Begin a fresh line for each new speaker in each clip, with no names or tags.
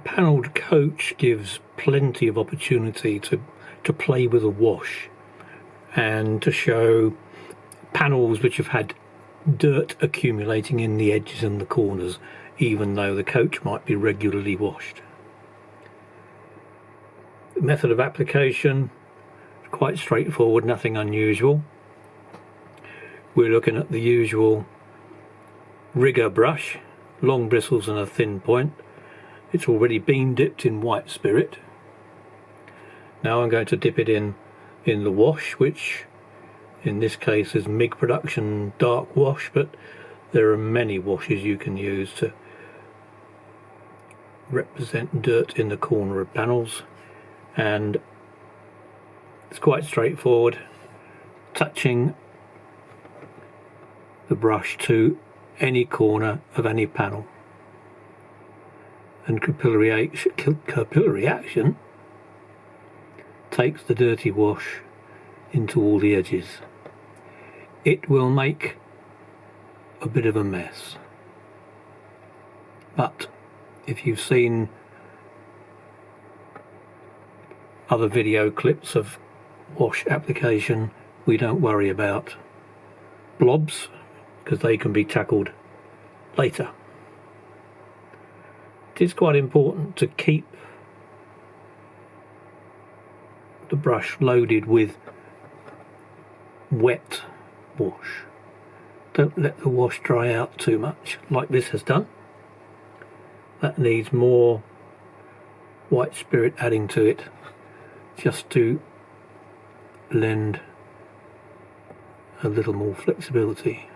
Panelled coach gives plenty of opportunity to play with a wash and to show panels which have had dirt accumulating in the edges and the corners, even though the coach might be regularly washed. The method of application is quite straightforward, nothing unusual. We're looking at the usual rigger brush, long bristles and a thin point. It's already been dipped in white spirit. Now I'm going to dip it in the wash, which in this case is MIG Production dark wash, but there are many washes you can use to represent dirt in the corner of panels, and it's quite straightforward, touching the brush to any corner of any panel, and capillary action takes the dirty wash into all the edges. It will make a bit of a mess, but if you've seen other video clips of wash application, we don't worry about blobs because they can be tackled later. It is quite important to keep the brush loaded with wet wash. Don't let the wash dry out too much like this has done. That needs more white spirit adding to it just to lend a little more flexibility,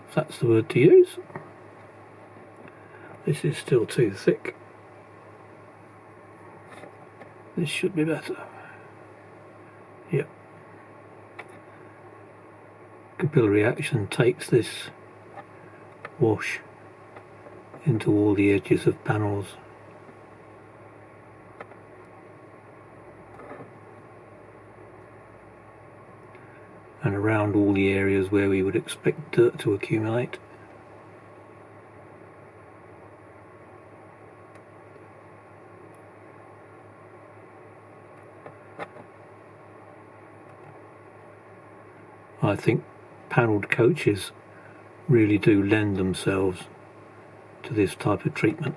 if that's the word to use. This is still too thick. This should be better. Yep. Capillary action takes this wash into all the edges of panels. And around all the areas where we would expect dirt to accumulate. I think panelled coaches really do lend themselves to this type of treatment,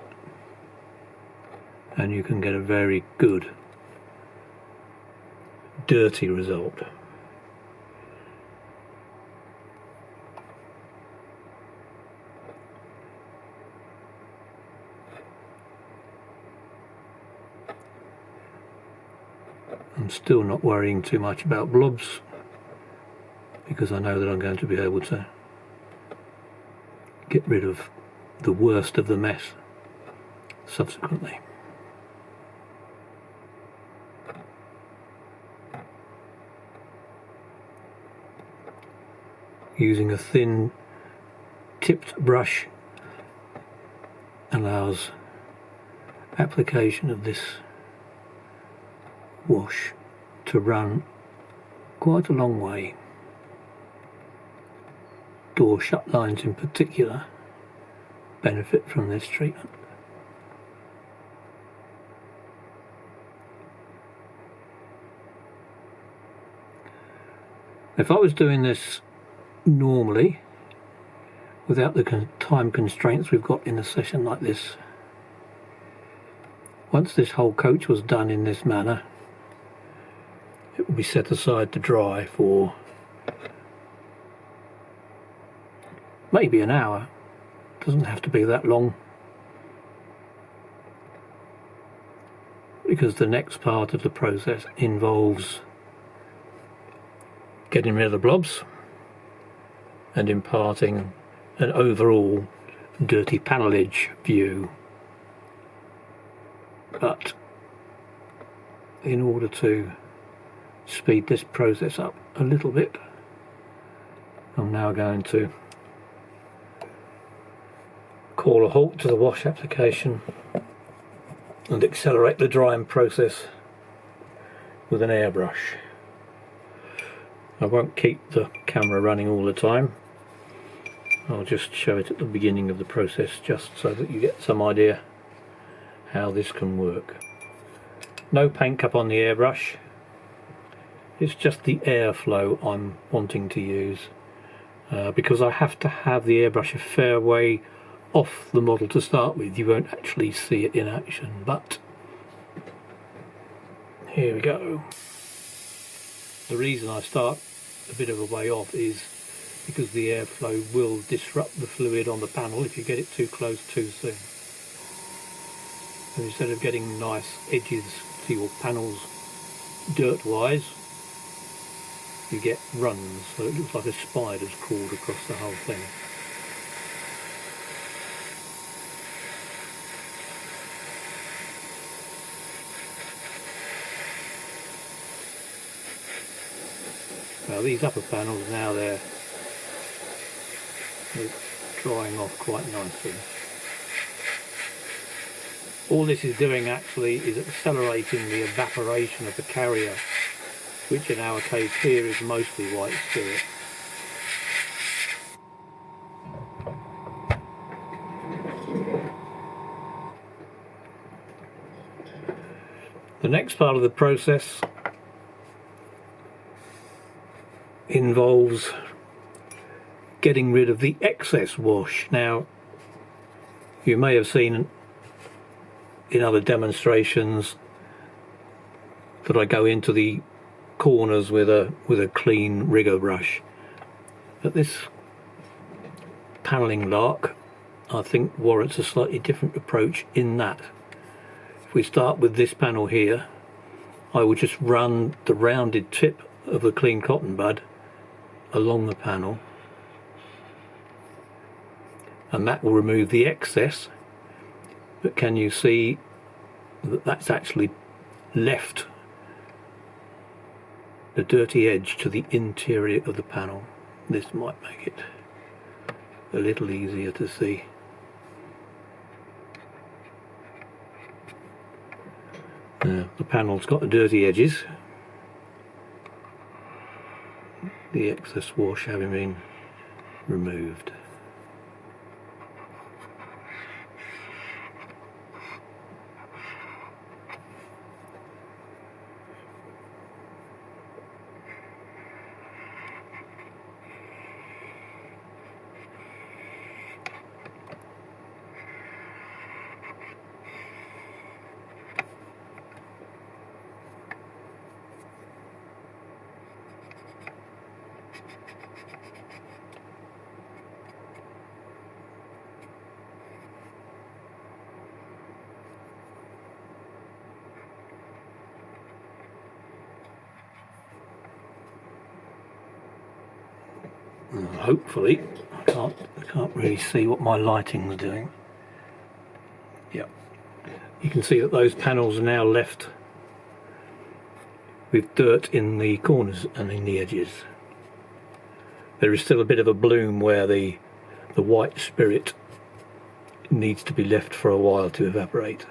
and you can get a very good dirty result. I'm still not worrying too much about blobs because I know that I'm going to be able to get rid of the worst of the mess subsequently. Using a thin tipped brush allows application of this wash to run quite a long way. Door shut lines in particular benefit from this treatment. If I was doing this normally, without the time constraints we've got in a session like this, once this whole coach was done in this manner, it will be set aside to dry for maybe an hour. Doesn't have to be that long, because the next part of the process involves getting rid of the blobs and imparting an overall dirty panelage view. But in order to speed this process up a little bit, I'm now going to call a halt to the wash application and accelerate the drying process with an airbrush. I won't keep the camera running all the time. I'll just show it at the beginning of the process just so that you get some idea how this can work. No paint cup on the airbrush, it's just the airflow I'm wanting to use, because I have to have the airbrush a fair way off the model to start with. You won't actually see it in action, but here we go. The reason I start a bit of a way off is because the airflow will disrupt the fluid on the panel if you get it too close too soon. And instead of getting nice edges to your panels dirt wise, you get runs, so it looks like a spider's crawled across the whole thing. Now these upper panels, now they're drying off quite nicely. All this is doing actually is accelerating the evaporation of the carrier, which in our case here is mostly white spirit. The next part of the process involves getting rid of the excess wash. Now, you may have seen in other demonstrations that I go into the corners with a clean rigger brush, but this panelling lark I think warrants a slightly different approach in that if we start with this panel here, I will just run the rounded tip of the clean cotton bud along the panel, and that will remove the excess. But can you see that that's actually left the dirty edge to the interior of the panel? This might make it a little easier to see. The panel's got the dirty edges, the excess wash having been removed. Hopefully, I can't really see what my lighting is doing. Yep, you can see that those panels are now left with dirt in the corners and in the edges. There is still a bit of a bloom where the white spirit needs to be left for a while to evaporate.